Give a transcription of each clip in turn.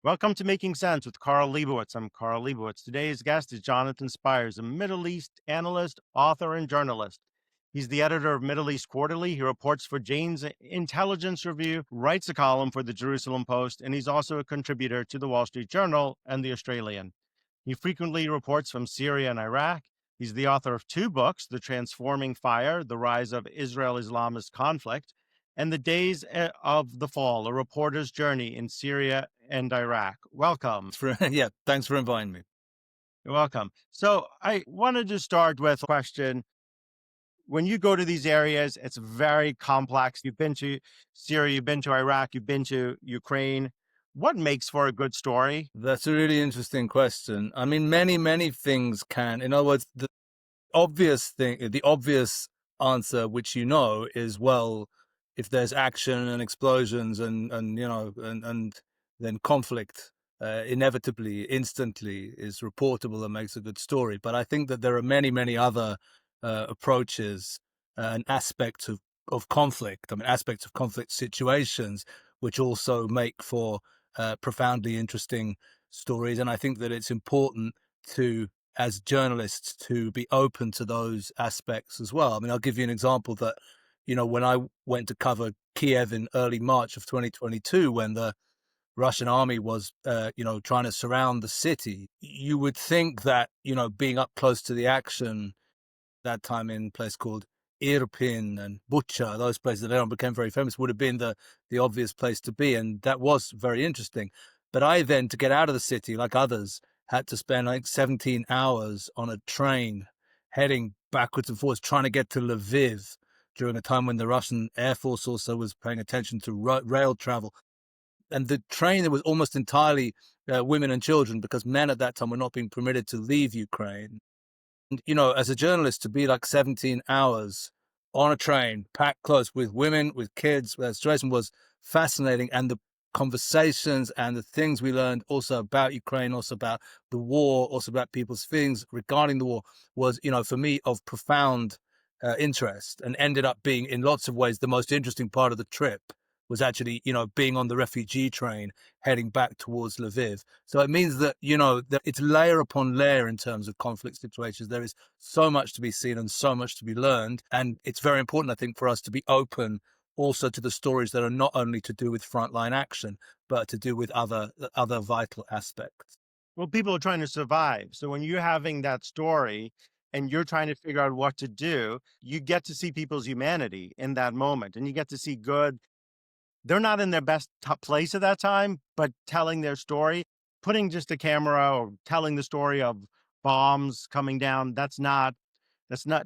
Welcome to Making Sense with Carl Leibowitz. I'm Carl Leibowitz. Today's guest is Jonathan Spires, a Middle East analyst, author, and journalist. He's the editor of Middle East Quarterly. He reports for Jane's Intelligence Review, writes a column for the Jerusalem Post, and he's also a contributor to the Wall Street Journal and the Australian. He frequently reports from Syria and Iraq. He's the author of two books, The Transforming Fire, The Rise of Israel-Islamist Conflict, and The Days of the Fall, A Reporter's Journey in Syria and Iraq. Welcome. Yeah, thanks for inviting me. You're welcome. So I wanted to start with a question. When you go to these areas, it's very complex. You've been to Syria, you've been to Iraq, you've been to Ukraine. What makes for a good story? That's a really interesting question. I mean, many things can. In other words, the obvious answer, which is, well, if there's action and explosions and then conflict, inevitably, instantly is reportable and makes a good story. But I think that there are many other approaches and aspects of conflict. I mean, aspects of conflict situations, which also make for profoundly interesting stories. And I think that it's important to, as journalists, to be open to those aspects as well. I mean, I'll give you an example that, when I went to cover Kiev in early March of 2022, when the Russian army was, trying to surround the city, you would think that, being up close to the action that time in a place called Irpin and Bucha, those places that later on became very famous, would have been the obvious place to be. And that was very interesting. But I then, to get out of the city, like others, had to spend like 17 hours on a train heading backwards and forwards, trying to get to Lviv during a time when the Russian Air Force also was paying attention to rail travel. And the train, there was almost entirely women and children, because men at that time were not being permitted to leave Ukraine. As a journalist, to be like 17 hours on a train, packed close with women, with kids, the situation was fascinating. And the conversations and the things we learned also about Ukraine, also about the war, also about people's feelings regarding the war was, for me, of profound interest, and ended up being, in lots of ways, the most interesting part of the trip was actually, being on the refugee train heading back towards Lviv. So it means that, that it's layer upon layer in terms of conflict situations. There is so much to be seen and so much to be learned. And it's very important, I think, for us to be open also to the stories that are not only to do with frontline action, but to do with other vital aspects. Well, people are trying to survive. So when you're having that story and you're trying to figure out what to do, you get to see people's humanity in that moment, and you get to see good. They're not in their best place at that time, but telling their story, putting just a camera or telling the story of bombs coming down, that's not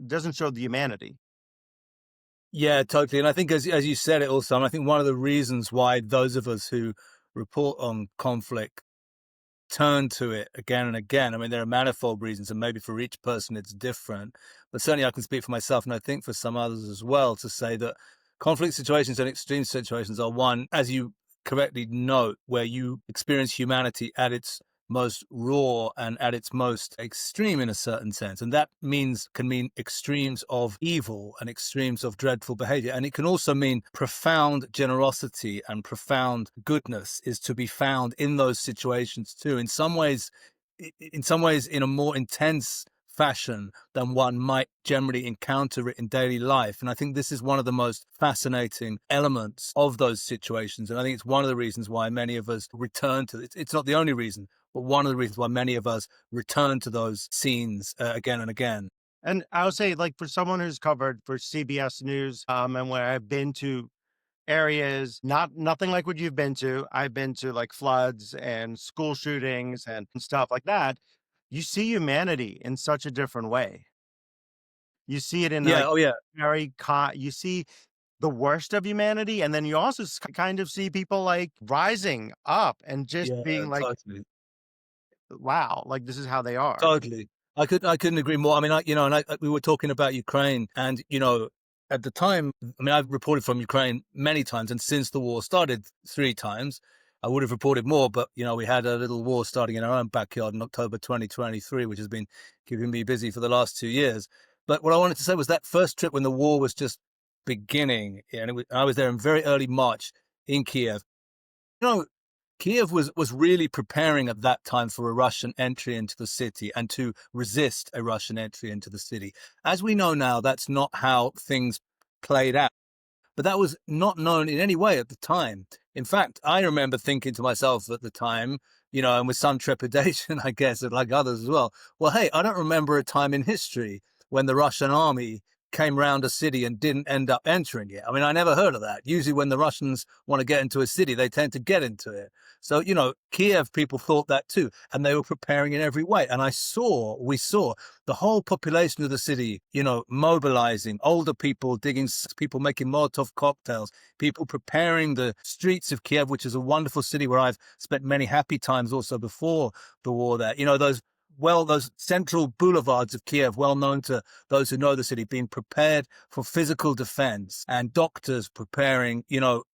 doesn't show the humanity. Yeah, totally. And I think, as you said it also, and I think one of the reasons why those of us who report on conflict turn to it again and again. I mean, there are manifold reasons, and maybe for each person it's different. But certainly I can speak for myself, and I think for some others as well, to say that conflict situations and extreme situations are one, as you correctly note, where you experience humanity at its most raw and at its most extreme in a certain sense. And that can mean extremes of evil and extremes of dreadful behavior. And it can also mean profound generosity and profound goodness is to be found in those situations too. In some ways, in a more intense fashion than one might generally encounter it in daily life. And I think this is one of the most fascinating elements of those situations. And I think it's one of the reasons why many of us return to it. It's not the only reason, but one of the reasons why many of us return to those scenes again and again. And I would say, like, for someone who's covered for CBS News, and where I've been to areas, nothing like what you've been to. I've been to like floods and school shootings and stuff like that. You see humanity in such a different way. You see it in Yeah. like Oh, yeah. you see the worst of humanity, and then you also kind of see people like rising up and just Yeah, being like, totally. wow, like this is how they are. Totally. I couldn't agree more. I mean, we were talking about Ukraine, and, at the time, I mean, I've reported from Ukraine many times, and since the war started 3 times, I would have reported more, but, we had a little war starting in our own backyard in October 2023, which has been keeping me busy for the last 2 years. But what I wanted to say was that first trip when the war was just beginning, and I was there in very early March in Kiev. Kiev was really preparing at that time for a Russian entry into the city and to resist a Russian entry into the city. As we know now, that's not how things played out. But that was not known in any way at the time. In fact, I remember thinking to myself at the time, and with some trepidation, I guess, like others as well, hey, I don't remember a time in history when the Russian army came round a city and didn't end up entering it. I mean, I never heard of that. Usually when the Russians want to get into a city, they tend to get into it. So, Kiev people thought that too, and they were preparing in every way. And we saw the whole population of the city, mobilizing, older people digging, people making Molotov cocktails, people preparing the streets of Kiev, which is a wonderful city where I've spent many happy times also before the war there. Those central boulevards of Kiev, well known to those who know the city, being prepared for physical defense, and doctors preparing,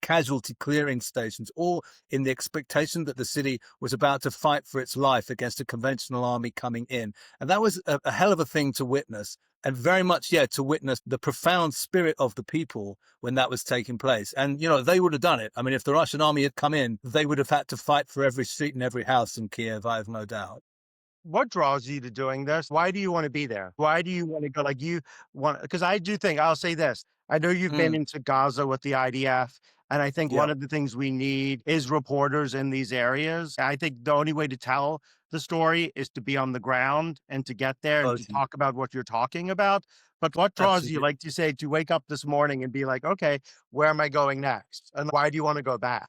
casualty clearing stations, all in the expectation that the city was about to fight for its life against a conventional army coming in. And that was a hell of a thing to witness. And very much, to witness the profound spirit of the people when that was taking place. And, they would have done it. I mean, if the Russian army had come in, they would have had to fight for every street and every house in Kiev, I have no doubt. What draws you to doing this? Why do you want to be there? Why do you want to go? Like you want, because I do think I'll say this. I know you've been Mm, into Gaza with the IDF, and I think one yeah, of the things we need is reporters in these areas. I think the only way to tell the story is to be on the ground and to get there and to totally. talk about what you're talking about. But what draws you, Absolutely. like you say, to wake up this morning and be like, okay, where am I going next? And why do you want to go back?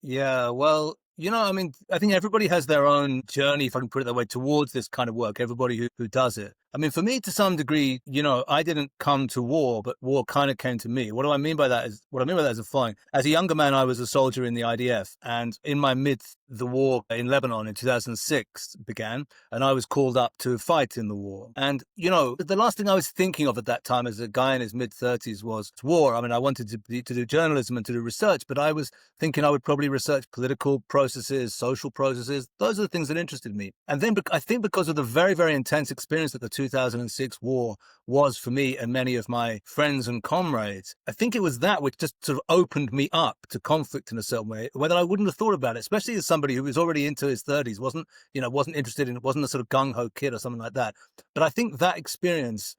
Yeah, well, I mean, I think everybody has their own journey, if I can put it that way, towards this kind of work, everybody who does it. I mean, for me, to some degree, I didn't come to war, but war kind of came to me. What I mean by that is the following. As a younger man, I was a soldier in the IDF, and in my midst, the war in Lebanon in 2006 began, and I was called up to fight in the war. And, the last thing I was thinking of at that time as a guy in his mid-30s was war. I mean, I wanted to do journalism and to do research, but I was thinking I would probably research political processes, social processes. Those are the things that interested me. And then I think because of the very, very intense experience that the 2006 war was for me and many of my friends and comrades, I think it was that which just sort of opened me up to conflict in a certain way, whether I wouldn't have thought about it, especially as somebody who was already into his 30s, wasn't interested in it, wasn't a sort of gung-ho kid or something like that. But I think that experience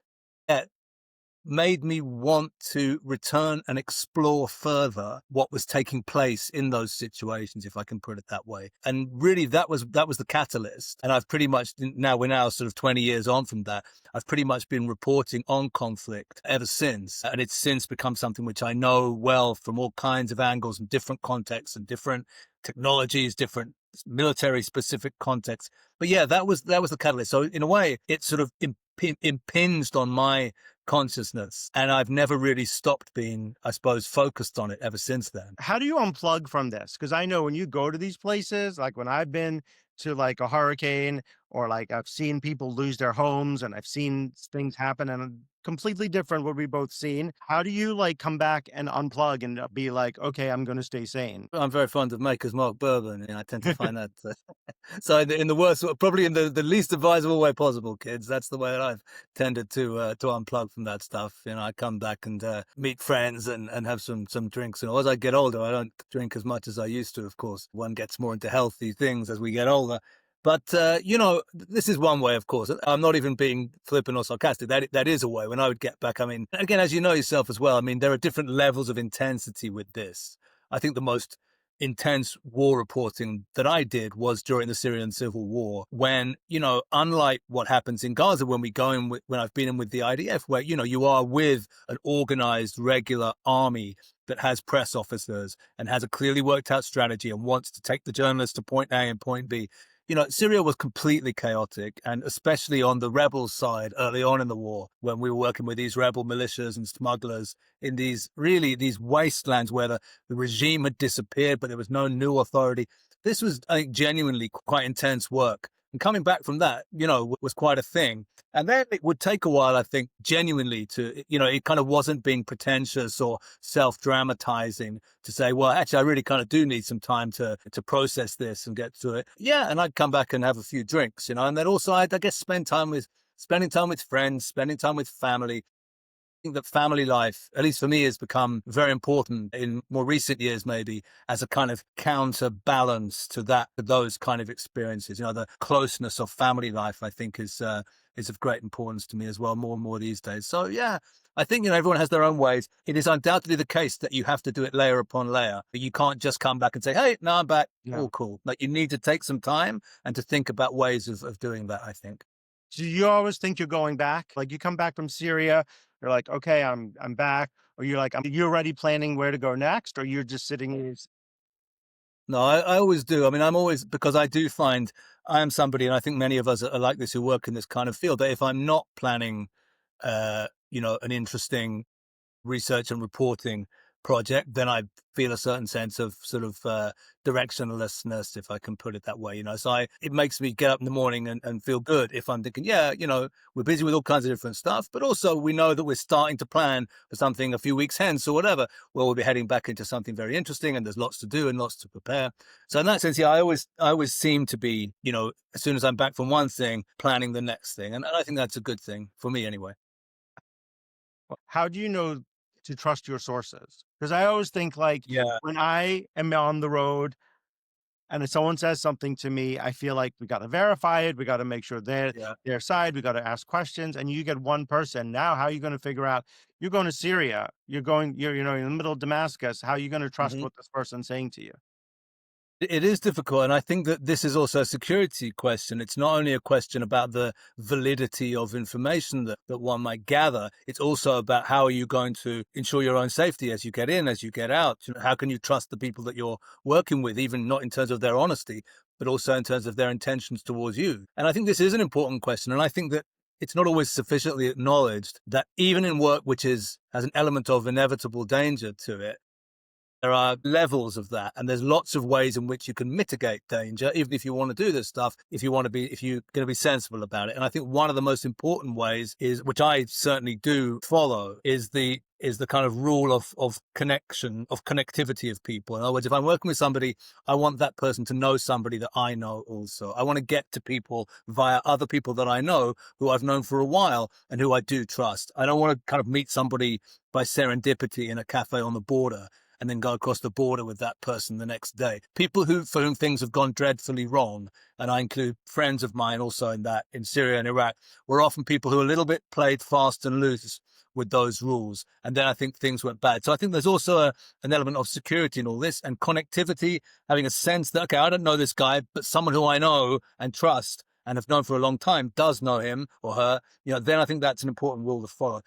made me want to return and explore further what was taking place in those situations, if I can put it that way. And really, that was the catalyst. And I've pretty much we're now sort of 20 years on from that. I've pretty much been reporting on conflict ever since, and it's since become something which I know well from all kinds of angles and different contexts and different technologies, different military specific contexts. But yeah, that was the catalyst. So in a way, it sort of impinged on my consciousness. And I've never really stopped being, I suppose, focused on it ever since then. How do you unplug from this? Because I know when you go to these places, like when I've been to like a hurricane or like I've seen people lose their homes and I've seen things happen and completely different what we both seen. How do you like come back and unplug and be like, okay, I'm going to stay sane? I'm very fond of Maker's Mark bourbon, and I tend to find that. So in the worst, probably in the least advisable way possible, kids. That's the way that I've tended to unplug from that stuff. I come back and meet friends and have some drinks. As I get older, I don't drink as much as I used to. Of course, one gets more into healthy things as we get older. But this is one way, of course. I'm not even being flippant or sarcastic. That is a way. When I would get back, I mean, again, as you know yourself as well, I mean, there are different levels of intensity with this. I think the most intense war reporting that I did was during the Syrian civil war, when, unlike what happens in Gaza, when we go in when I've been in with the IDF, where, you are with an organized, regular army that has press officers and has a clearly worked out strategy and wants to take the journalists to point A and point B. Syria was completely chaotic, and especially on the rebel side early on in the war, when we were working with these rebel militias and smugglers in these wastelands where the regime had disappeared, but there was no new authority. This was, I think, genuinely quite intense work. And coming back from that, was quite a thing. And then it would take a while, I think, genuinely to, it kind of wasn't being pretentious or self-dramatizing to say, well, actually, I really kind of do need some time to process this and get to it. Yeah, and I'd come back and have a few drinks, and then also I guess spending time with friends, spending time with family. think that family life, at least for me, has become very important in more recent years, maybe as a kind of counterbalance to those kind of experiences. The closeness of family life, I think, is of great importance to me as well, more and more these days. So yeah, I think everyone has their own ways. It is undoubtedly the case that you have to do it layer upon layer. You can't just come back and say, "Hey, now I'm back, Yeah. all cool." Like you need to take some time and to think about ways of doing that. I think. So you always think you're going back? Like you come back from Syria, you're like, okay, I'm back, or you're like, you're already planning where to go next, or you're just sitting in. No, I always do. I mean, I'm always, because I do find I am somebody, and I think many of us are like this who work in this kind of field, that if I'm not planning, an interesting research and reporting project, then I feel a certain sense of sort of directionlessness, if I can put it that way. So it makes me get up in the morning and feel good if I'm thinking, yeah, we're busy with all kinds of different stuff, but also we know that we're starting to plan for something a few weeks hence or whatever. Well, we'll be heading back into something very interesting, and there's lots to do and lots to prepare. So in that sense, yeah, I always seem to be, as soon as I'm back from one thing, planning the next thing, and I think that's a good thing for me anyway. How do you know to trust your sources? Because I always think like Yeah, when I am on the road and if someone says something to me, I feel like we got to verify it. We got to make sure they're yeah. their side. We got to ask questions. And you get one person. Now, how are you going to figure out you're going to Syria? You're in the middle of Damascus. How are you going to trust Mhm. what this person's saying to you? It is difficult, and I think that this is also a security question. It's not only a question about the validity of information that one might gather, it's also about how are you going to ensure your own safety as you get in, as you get out. How can you trust the people that you're working with, even not in terms of their honesty, but also in terms of their intentions towards you? And I think this is an important question, and I think that it's not always sufficiently acknowledged that even in work which has an element of inevitable danger to it, there are levels of that, and there's lots of ways in which you can mitigate danger, even if you want to do this stuff, if you're going to be sensible about it. And I think one of the most important ways is, which I certainly do follow, is the kind of rule of connectivity of people. In other words, if I'm working with somebody, I want that person to know somebody that I know also. I want to get to people via other people that I know who I've known for a while and who I do trust. I don't want to kind of meet somebody by serendipity in a cafe on the border and then go across the border with that person the next day. People for whom things have gone dreadfully wrong, and I include friends of mine also in Syria and Iraq, were often people who are a little bit played fast and loose with those rules. And then I think things went bad. So I think there's also an element of security in all this, and connectivity, having a sense that, okay, I don't know this guy, but someone who I know and trust and have known for a long time does know him or her, then I think that's an important rule to follow.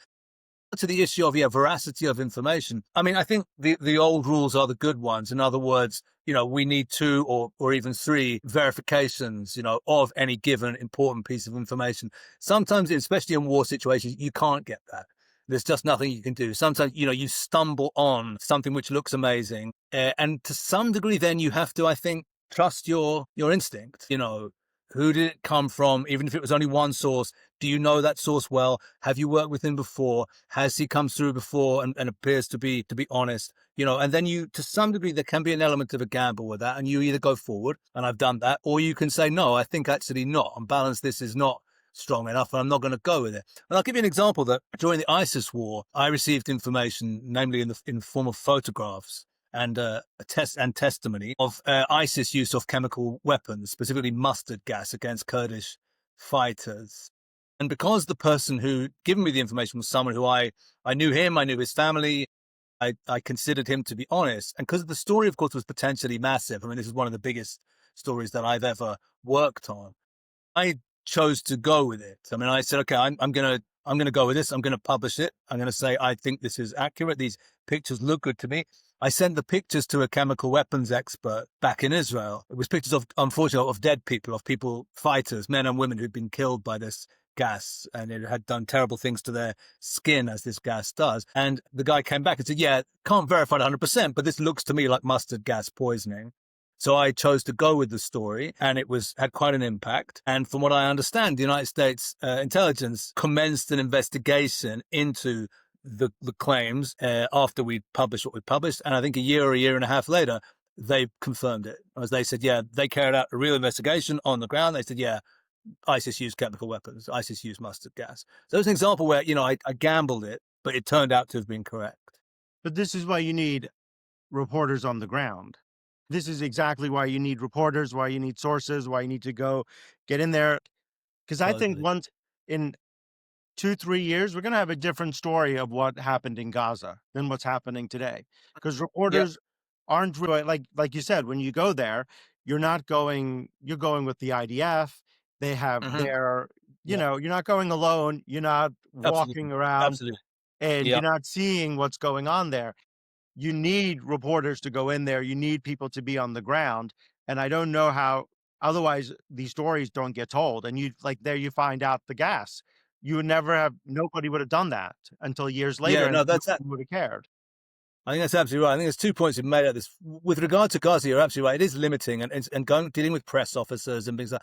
To the issue of veracity of information, I mean, I think the old rules are the good ones. In other words, we need two or even three verifications, of any given important piece of information. Sometimes, especially in war situations, you can't get that. There's just nothing you can do. Sometimes, you stumble on something which looks amazing, and to some degree, then you have to, I think, trust your instinct. Who did it come from? Even if it was only one source, do you know that source well? Have you worked with him before? Has he come through before and appears to be honest? And then to some degree, there can be an element of a gamble with that, and you either go forward, and I've done that, or you can say, no, I think actually not. On balance, this is not strong enough, and I'm not going to go with it. And I'll give you an example that during the ISIS war, I received information, namely in the form of photographs and testimony of ISIS use of chemical weapons, specifically mustard gas against Kurdish fighters. And because the person who given me the information was someone who I knew him, I knew his family, I considered him to be honest. And because the story, of course, was potentially massive. I mean, this is one of the biggest stories that I've ever worked on. I chose to go with it. I mean, I said, okay, I'm gonna go with this. I'm gonna publish it. I'm gonna say I think this is accurate. These pictures look good to me. I sent the pictures to a chemical weapons expert back in Israel. It was pictures of, unfortunately, of dead people, of people, fighters, men and women who'd been killed by this gas, and it had done terrible things to their skin, as this gas does. And the guy came back and said, yeah, can't verify it 100%, but this looks to me like mustard gas poisoning. So I chose to go with the story, and it had quite an impact. And from what I understand, the United States intelligence commenced an investigation into the claims after we published what we published. And I think a year or a year and a half later, they confirmed it. As they said, yeah, they carried out a real investigation on the ground. They said, yeah, ISIS used chemical weapons. ISIS used mustard gas. So it's an example where, I gambled it. but it turned out to have been correct. But this is why you need reporters on the ground. This is exactly why you need reporters, why you need sources, why you need to go get in there. Because I think Totally. once in 2, 3 years, we're going to have a different story of what happened in Gaza than what's happening today. Because Yep. reporters aren't really like you said, when you go there, you're not going, you're going with the IDF. They have Hmm. their, Yep. you're not going alone. You're not walking Absolutely. around Absolutely. and you're Yep. not seeing what's going on there. You need reporters to go in there. You need people to be on the ground. And I don't know how otherwise these stories don't get told. And you like there you find out the gas. You would never have nobody would have done that until years later Yeah. and No, that's nobody would have cared. I think that's absolutely right. I think there's 2 points you've made at this. With regard to Gaza, you're absolutely right. It is limiting and going dealing with press officers and things like.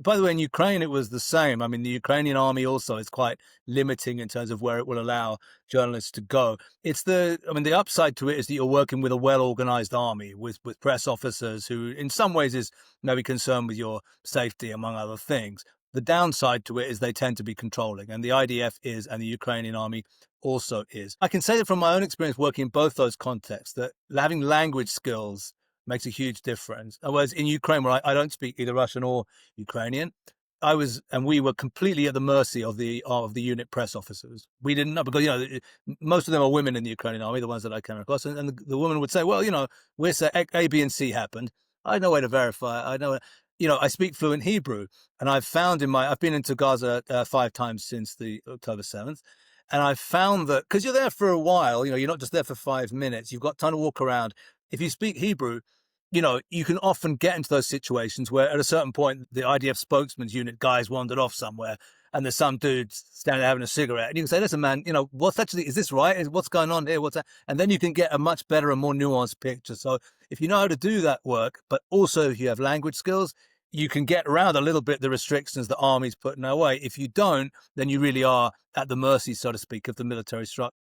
By the way, in Ukraine, it was the same. I mean, the Ukrainian army also is quite limiting in terms of where it will allow journalists to go. I mean, the upside to it is that you're working with a well-organized army with press officers who, in some ways, is maybe concerned with your safety, among other things. The downside to it is they tend to be controlling, and the IDF is, and the Ukrainian army also is. I can say that from my own experience working in both those contexts, that having language skills makes a huge difference. Whereas in Ukraine, where I don't speak either Russian or Ukrainian, we were completely at the mercy of the unit press officers. We didn't know because most of them are women in the Ukrainian army, the ones that I came across, and the woman would say, "Well, we're saying A, B, and C happened." I had no way to verify. I know, I speak fluent Hebrew, and I've been into Gaza 5 times since the October 7th. And I found that because you're there for a while, you're not just there for 5 minutes, you've got time to walk around. If you speak Hebrew, you can often get into those situations where at a certain point, the IDF spokesman's unit guys wandered off somewhere and there's some dude standing there having a cigarette. And you can say, listen, man, is this right? What's going on here? What's that? And then you can get a much better and more nuanced picture. So if you know how to do that work, but also if you have language skills, you can get around a little bit the restrictions the army's put in our way. If you don't, then you really are at the mercy, so to speak, of the military structure,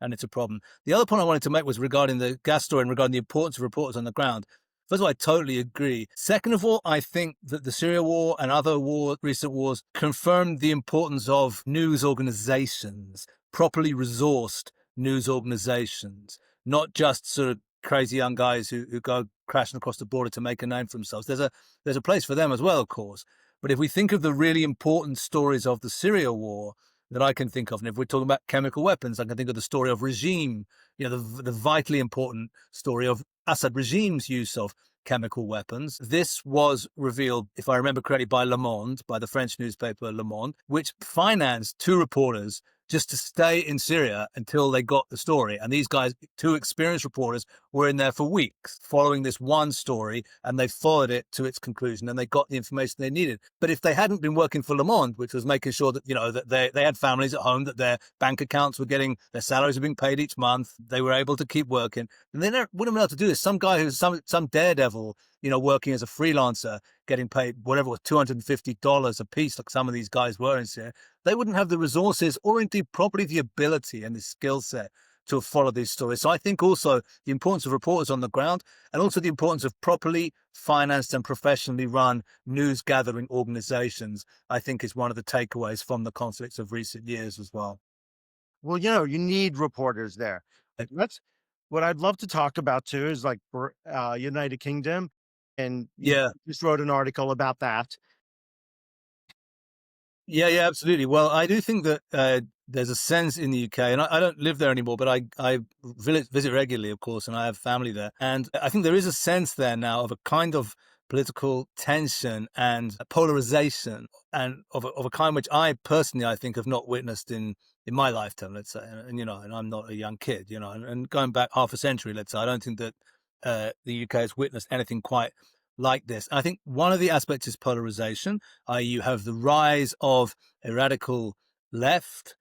and it's a problem. The other point I wanted to make was regarding the gas story and regarding the importance of reporters on the ground. First of all, I totally agree. Second of all, I think that the Syria war and other recent wars confirmed the importance of news organizations, properly resourced news organizations, not just sort of crazy young guys who go crashing across the border to make a name for themselves. There's a place for them as well, of course. But if we think of the really important stories of the Syria war that I can think of, and if we're talking about chemical weapons, I can think of the story of regime, the vitally important story of Assad regime's use of chemical weapons. This was revealed, if I remember correctly, by Le Monde, by the French newspaper Le Monde, which financed 2 reporters just to stay in Syria until they got the story. And these guys, 2 experienced reporters, were in there for weeks following this one story, and they followed it to its conclusion and they got the information they needed. But if they hadn't been working for Le Monde, which was making sure that, that they had families at home, that their bank accounts were getting, their salaries were being paid each month, they were able to keep working, and they wouldn't have been able to do this. Some guy who's some daredevil, working as a freelancer, getting paid whatever it was, $250 a piece, like some of these guys were in Syria, they wouldn't have the resources or indeed probably the ability and the skill set to follow these stories. So I think also the importance of reporters on the ground and also the importance of properly financed and professionally run news gathering organizations, I think is one of the takeaways from the conflicts of recent years as well. Well, you need reporters there. Uh, That's what I'd love to talk about too is like for United Kingdom. And you Yeah, just wrote an article about that. yeah, absolutely. Well, I do think that there's a sense in the UK, and I don't live there anymore, but I visit regularly, of course, and I have family there. And I think there is a sense there now of a kind of political tension and polarization, and of a kind which I personally, I think, have not witnessed in my lifetime, let's say. And I'm not a young kid, and going back half a century, let's say, I don't think that the UK has witnessed anything quite like this. I think one of the aspects is polarization. You have the rise of a radical left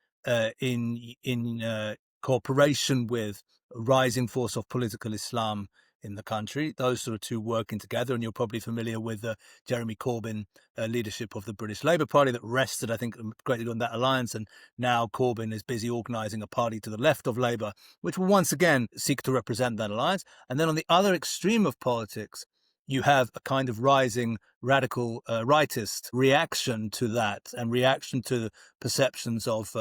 in cooperation with a rising force of political Islam in the country. Those sort of two working together, and you're probably familiar with the Jeremy Corbyn leadership of the British Labour Party that rested, I think, greatly on that alliance, and now Corbyn is busy organising a party to the left of Labour, which will once again seek to represent that alliance. And then on the other extreme of politics, you have a kind of rising radical rightist reaction to that and reaction to the perceptions of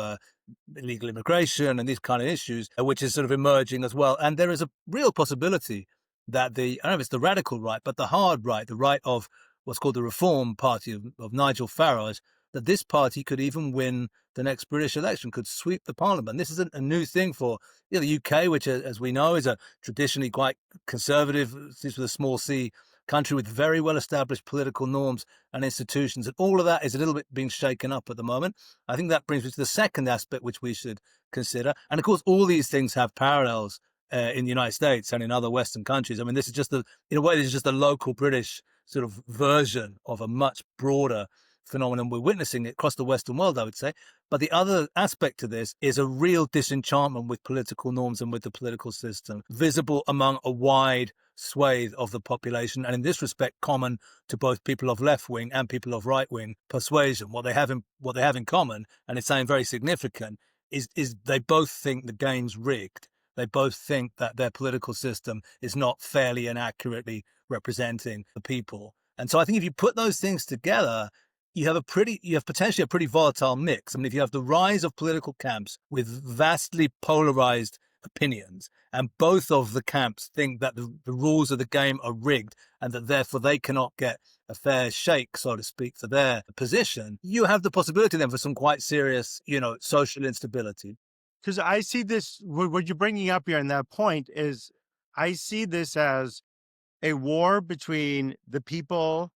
illegal immigration and these kind of issues, which is sort of emerging as well. And there is a real possibility that I don't know if it's the radical right, but the hard right, the right of what's called the Reform Party of Nigel Farage, that this party could even win the next British election, could sweep the parliament. This isn't a new thing for the UK, which, as we know, is a traditionally quite conservative, with a small c country with very well established political norms and institutions. And all of that is a little bit being shaken up at the moment. I think that brings me to the second aspect which we should consider. And of course, all these things have parallels in the United States and in other Western countries. I mean, this is just in a way, this is just a local British sort of version of a much broader phenomenon we're witnessing across the Western world, I would say. But the other aspect to this is a real disenchantment with political norms and with the political system, visible among a wide swathe of the population, and in this respect, common to both people of left wing and people of right wing persuasion. What they have in common, and it's something very significant, is they both think the game's rigged. They both think that their political system is not fairly and accurately representing the people. And so I think if you put those things together, you have potentially a pretty volatile mix. I mean, if you have the rise of political camps with vastly polarized opinions, and both of the camps think that the rules of the game are rigged and that therefore they cannot get a fair shake, so to speak, for their position, you have the possibility then for some quite serious, social instability. Because I see this, what you're bringing up here in that point is I see this as a war between the people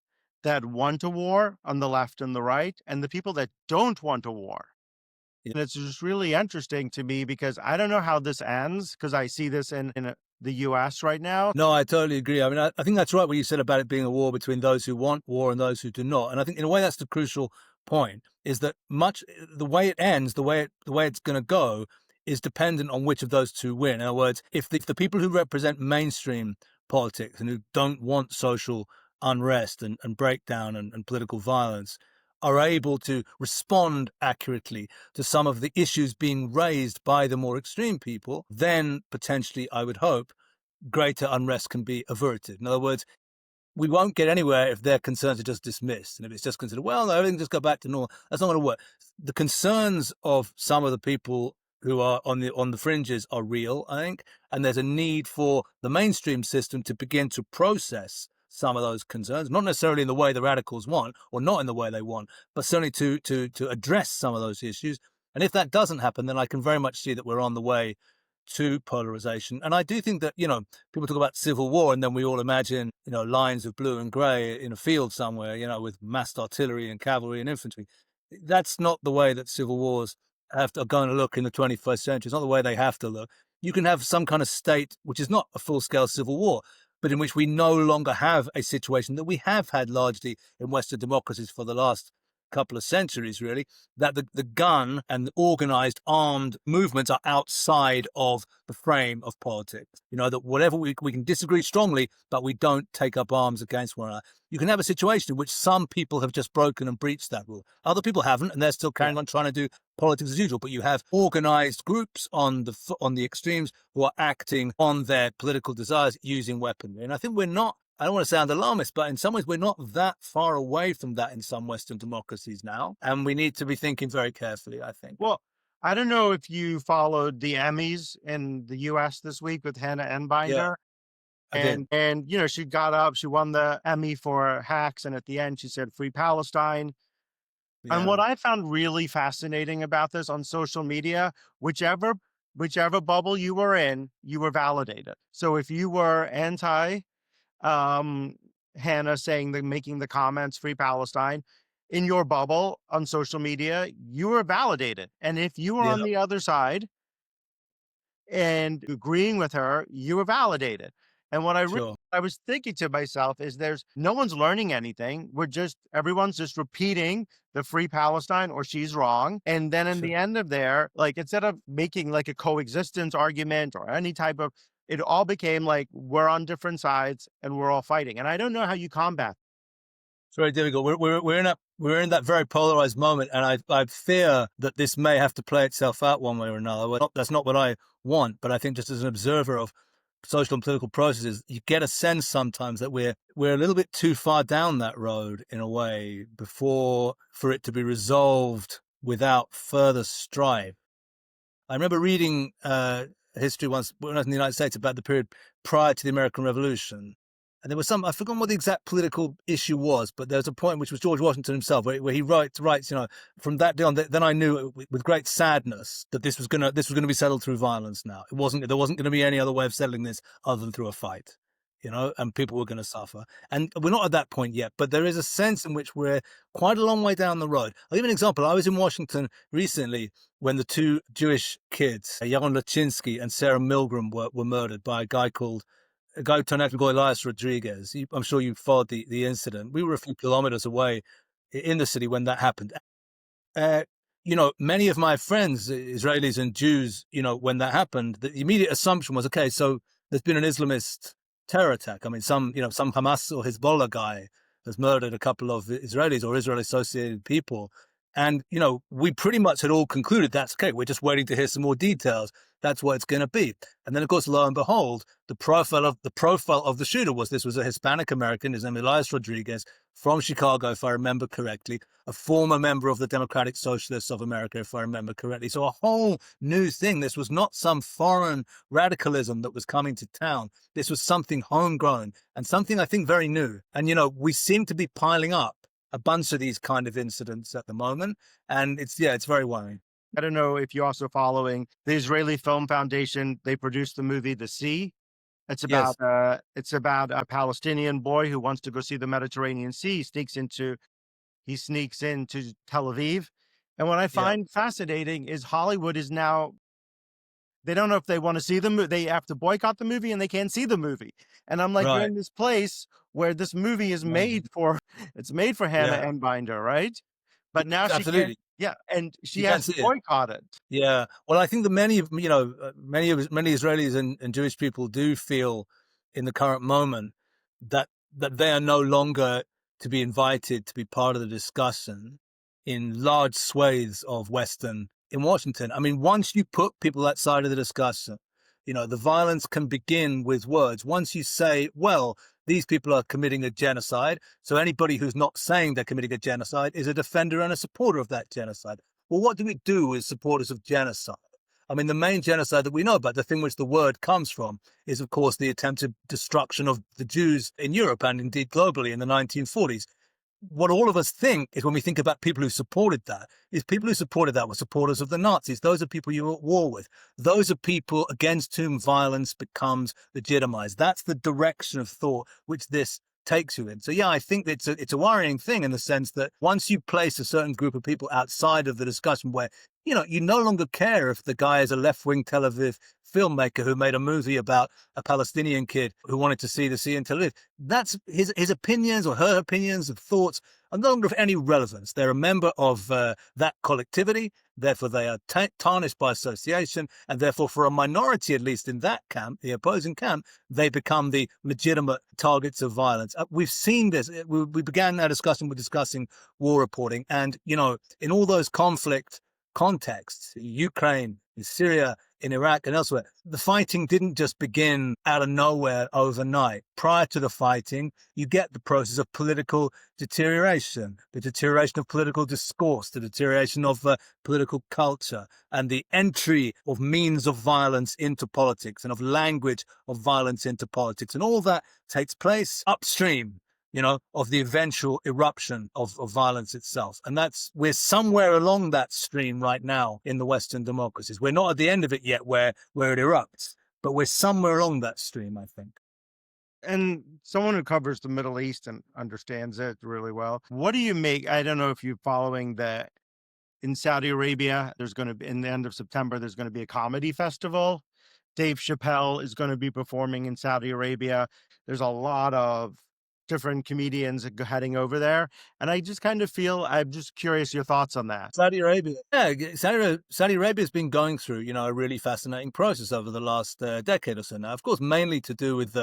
that want a war on the left and the right and the people that don't want a war. Yeah. And it's just really interesting to me because I don't know how this ends because I see this in the US right now. No, I totally agree. I mean, I think that's right what you said about it being a war between those who want war and those who do not. And I think in a way that's the crucial point, is that the way it ends, the way it's going to go is dependent on which of those two win. In other words, if the people who represent mainstream politics and who don't want social unrest and breakdown and political violence are able to respond accurately to some of the issues being raised by the more extreme people, then potentially, I would hope, greater unrest can be averted. In other words, we won't get anywhere if their concerns are just dismissed. And if it's just considered, well, no, everything just go back to normal, that's not going to work. The concerns of some of the people who are on the fringes are real, I think, and there's a need for the mainstream system to begin to process some of those concerns, not necessarily in the way the radicals want, or not in the way they want, but certainly to address some of those issues. And if that doesn't happen, then I can very much see that we're on the way to polarization. And I do think that, people talk about civil war and then we all imagine, lines of blue and gray in a field somewhere, with massed artillery and cavalry and infantry. That's not the way that civil wars are going to look in the 21st century. It's not the way they have to look. You can have some kind of state which is not a full-scale civil war, but in which we no longer have a situation that we have had largely in Western democracies for the last couple of centuries, really, that the gun and the organized armed movements are outside of the frame of politics. That whatever we can disagree strongly, but we don't take up arms against one another. You can have a situation in which some people have just broken and breached that rule. Other people haven't, and they're still carrying on trying to do politics as usual. But you have organized groups on the extremes who are acting on their political desires using weaponry. And I think I don't want to sound alarmist, but in some ways, we're not that far away from that in some Western democracies now. And we need to be thinking very carefully, I think. Well, I don't know if you followed the Emmys in the US this week with Hannah Yeah, Enbinder. I did. And she got up, she won the Emmy for Hacks, and at the end she said Free Palestine. And Yeah. what I found really fascinating about this on social media, whichever bubble you were in, you were validated. So if you were anti um, Hannah making the comments, Free Palestine, in your bubble on social media, you were validated. And if you were Yeah. on the other side and agreeing with her, you were validated. And Sure. I was thinking to myself is there's no one's learning anything. Everyone's just repeating the Free Palestine or she's wrong. And then in Sure. the end of there, like instead of making like a coexistence argument or any type of, it all became like we're on different sides and we're all fighting. And I don't know how you combat. It's very difficult. We're in that very polarized moment, and I fear that this may have to play itself out one way or another. Well, that's not what I want, but I think just as an observer of social and political processes, you get a sense sometimes that we're a little bit too far down that road in a way for it to be resolved without further strife. I remember reading history once when I was in the United States about the period prior to the American Revolution. And there was some, I forgot what the exact political issue was, but there was a point which was George Washington himself, where he writes, from that day on, then I knew with great sadness that this was gonna be settled through violence. Now there wasn't going to be any other way of settling this other than through a fight, and people were going to suffer. And we're not at that point yet, but there is a sense in which we're quite a long way down the road. I'll give an example. I was in Washington recently when the two Jewish kids, Yaron Lachinsky and Sarah Milgram, were murdered by a guy who turned out to be Elias Rodriguez. I'm sure you followed the incident. We were a few kilometers away in the city when that happened. Uh, many of my friends, Israelis and Jews, when that happened, the immediate assumption was, okay, so there's been an Islamist terror attack. I mean, some Hamas or Hezbollah guy has murdered a couple of Israelis or Israel associated people. And, we pretty much had all concluded that's okay. We're just waiting to hear some more details. That's what it's going to be. And then, of course, lo and behold, the profile of the shooter was a Hispanic American. His name is Elias Rodriguez from Chicago, if I remember correctly, a former member of the Democratic Socialists of America, if I remember correctly. So a whole new thing. This was not some foreign radicalism that was coming to town. This was something homegrown and something I think very new. And, we seem to be piling up a bunch of these kind of incidents at the moment. And it's very worrying. I don't know if you're also following the Israeli Film Foundation. They produced the movie The Sea. Yes. It's about a Palestinian boy who wants to go see the Mediterranean Sea. He sneaks into Tel Aviv. And what I Yeah. find fascinating is Hollywood is now, they don't know if they want to see the movie. They have to boycott the movie and they can't see the movie. And I'm like, you're Right. in this place where this movie is Mhm. it's made for Hannah Yeah. Einbinder, right? But now she can't, Absolutely. yeah. And she You has can't to see it. boycott it. Yeah. Well, I think that many Israelis and Jewish people do feel in the current moment that they are no longer to be invited to be part of the discussion in large swathes of Western in Washington. I mean, once you put people outside of the discussion, the violence can begin with words. Once you say, well, these people are committing a genocide, so anybody who's not saying they're committing a genocide is a defender and a supporter of that genocide. Well, what do we do as supporters of genocide? I mean, the main genocide that we know about, the thing which the word comes from, is, of course, the attempted destruction of the Jews in Europe and indeed globally in the 1940s. What all of us think is when we think about people who supported that, is people who supported that were supporters of the Nazis. Those are people you're at war with. Those are people against whom violence becomes legitimized. That's the direction of thought which this takes you in. So yeah, I think it's a worrying thing in the sense that once you place a certain group of people outside of the discussion where, you no longer care if the guy is a left-wing Tel Aviv filmmaker who made a movie about a Palestinian kid who wanted to see the sea in Tel Aviv. That's his opinions or her opinions and thoughts are no longer of any relevance. They're a member of that collectivity. Therefore, they are tarnished by association. And therefore, for a minority, at least in that camp, the opposing camp, they become the legitimate targets of violence. We've seen this. We began our discussion with discussing war reporting. And, in all those conflict contexts, Ukraine, in Syria, in Iraq and elsewhere, the fighting didn't just begin out of nowhere overnight. Prior to the fighting, you get the process of political deterioration, the deterioration of political discourse, the deterioration of political culture, and the entry of means of violence into politics and of language of violence into politics. And all that takes place upstream, of the eventual eruption of violence itself. And we're somewhere along that stream right now in the Western democracies. We're not at the end of it yet where it erupts, but we're somewhere along that stream, I think. And someone who covers the Middle East and understands it really well. What do you make? I don't know if you're following in Saudi Arabia, there's going to be, in the end of September, there's going to be a comedy festival. Dave Chappelle is going to be performing in Saudi Arabia. There's a lot of different comedians heading over there. And I just kind of feel, I'm just curious your thoughts on that. Saudi Arabia. Yeah, Saudi Arabia has been going through, a really fascinating process over the last decade or so now. Of course, mainly to do with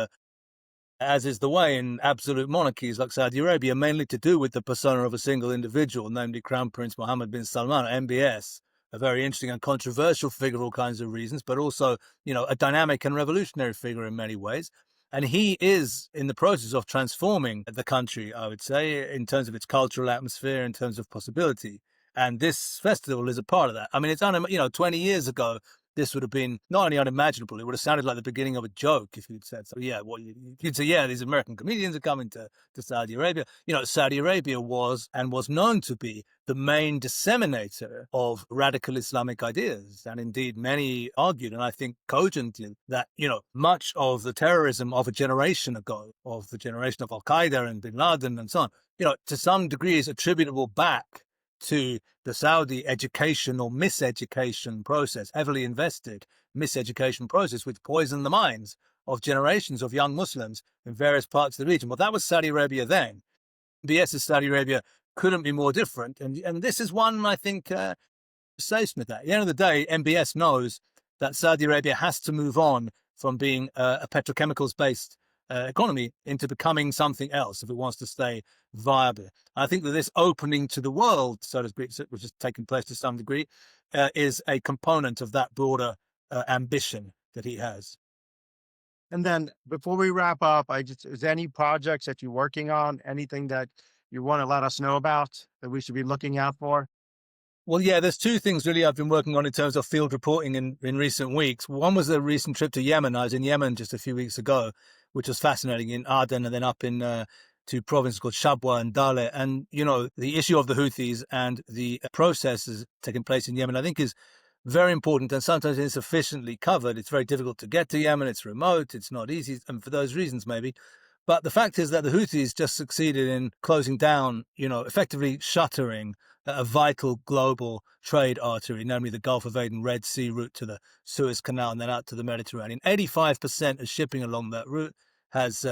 as is the way in absolute monarchies like Saudi Arabia, mainly to do with the persona of a single individual, namely Crown Prince Mohammed bin Salman, MBS, a very interesting and controversial figure for all kinds of reasons, but also, a dynamic and revolutionary figure in many ways. And he is in the process of transforming the country, I would say, in terms of its cultural atmosphere, in terms of possibility. And this festival is a part of that. I mean, it's 20 years ago, this would have been not only unimaginable, it would have sounded like the beginning of a joke if you'd said so. Yeah, well, you'd say, yeah, these American comedians are coming to Saudi Arabia. Saudi Arabia was and was known to be the main disseminator of radical Islamic ideas. And indeed, many argued, and I think cogently, that, much of the terrorism of a generation ago, of the generation of Al Qaeda and bin Laden and so on, to some degree is attributable back to the Saudi education or miseducation process, heavily invested miseducation process, which poisoned the minds of generations of young Muslims in various parts of the region. Well, that was Saudi Arabia then. BS's Saudi Arabia couldn't be more different. And this is one, I think, seismic. At the end of the day, MBS knows that Saudi Arabia has to move on from being a petrochemicals-based economy into becoming something else if it wants to stay viable. I think that this opening to the world, so to speak, which has taken place to some degree, is a component of that broader ambition that he has. And then before we wrap up, is there any projects that you're working on? Anything that you want to let us know about that we should be looking out for? Well, yeah, there's two things really I've been working on in terms of field reporting in recent weeks. One was a recent trip to Yemen. I was in Yemen just a few weeks ago, which was fascinating, in Aden and then up in two provinces called Shabwa and Dale. And, the issue of the Houthis and the processes taking place in Yemen, I think is very important and sometimes insufficiently covered. It's very difficult to get to Yemen. It's remote. It's not easy. And for those reasons, maybe. But the fact is that the Houthis just succeeded in closing down, effectively shuttering a vital global trade artery, namely the Gulf of Aden Red Sea route to the Suez Canal and then out to the Mediterranean. 85% of shipping along that route has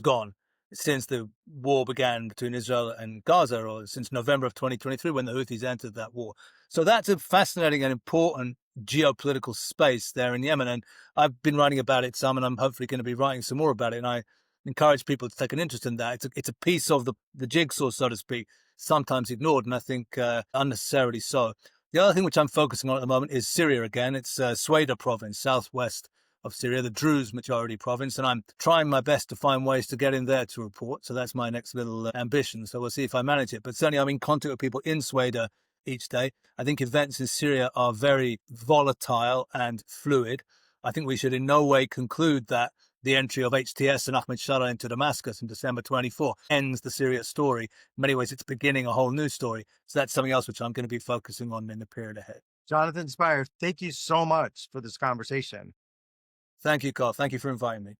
gone since the war began between Israel and Gaza, or since November of 2023 when the Houthis entered that war. So that's a fascinating and important geopolitical space there in Yemen. And I've been writing about it some, and I'm hopefully going to be writing some more about it. And I encourage people to take an interest in that. It's a piece of the jigsaw, so to speak, sometimes ignored, and I think unnecessarily so. The other thing which I'm focusing on at the moment is Syria again. It's Sweda province, southwest of Syria, the Druze majority province, and I'm trying my best to find ways to get in there to report. So that's my next little ambition. So we'll see if I manage it. But certainly I'm in contact with people in Sweda each day. I think events in Syria are very volatile and fluid. I think we should in no way conclude that the entry of HTS and Ahmed Shara into Damascus in December 24 ends the Syria story. In many ways, it's beginning a whole new story. So that's something else which I'm going to be focusing on in the period ahead. Jonathan Spires, thank you so much for this conversation. Thank you, Carl. Thank you for inviting me.